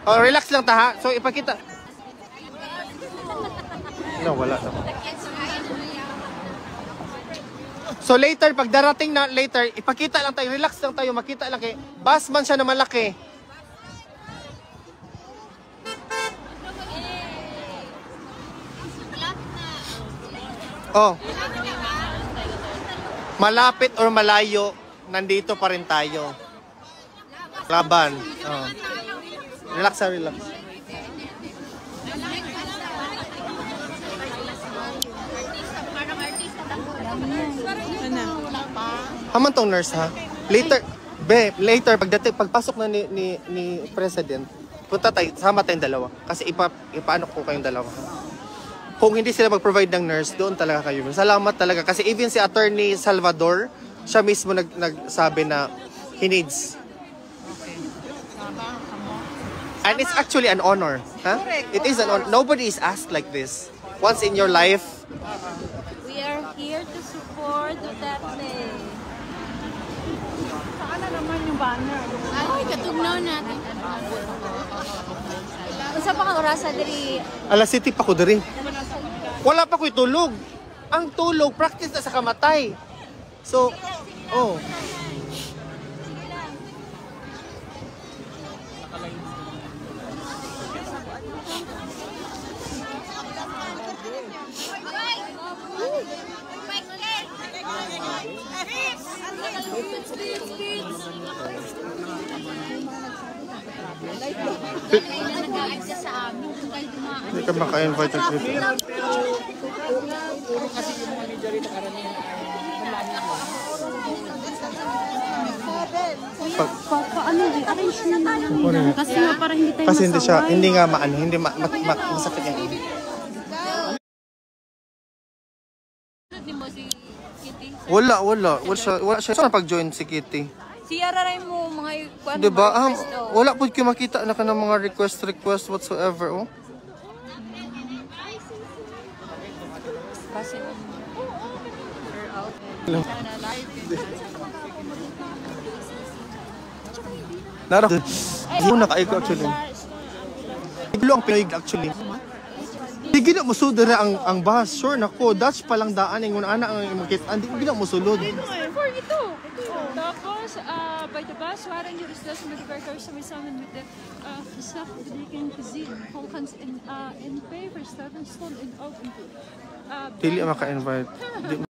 Oh, relax lang ta ha. So ipakita. No, wala naman. So later, pag darating na later, ipakita lang tayo, relax lang tayo, makita lang kay bus man siya na malaki. Oh. Malapit or malayo, nandito pa rin tayo. Laban. Oh. Relax ha, relax. Haman tong nurse ha. Later pagpasok na ni President, punta tayo, sama tayong dalawa. Kasi ipaano ko kayong dalawa. Kung hindi sila mag-provide ng nurse, doon talaga kayo. Salamat talaga. Kasi even si Attorney Salvador, siya mismo nagsabi na he needs. And it's actually an honor. Huh? It is an honor. Nobody is asked like this. Once in your life. We are here to support Duterte. Saan na naman yung banner? Ay, katugnaw natin. Unsa pa kang orasa diri? Alas City pa ko diri. Wala pa ko'y tulog. Ang tulog, practice na sa kamatay. So, oh. Hindi ka maka-invite ng trip. Paano i-arrange na lang? Kasi nga para hindi tayo Kasi hindi siya, masaway. hindi nga maano, hindi masakit yan. Wala siya. Saan pag-join si Kitty? Siya raray mo mga kuan. Diba? Wala po kayo makita na ka ng mga request whatsoever, oh. Kasi Nara. Hindi na kayo actually. Iglo ang Pinoy actually. Hindi na musulod na ang bus. Sure nako, Dutch pa lang daan yung ana ang makita. Hindi na musulod. For ito. Tapos, by the bus, waren jullie dus met elkaar samen met de zelfbedekking gezien. Volgens in paper staat en stond in open. Dili maka-invite.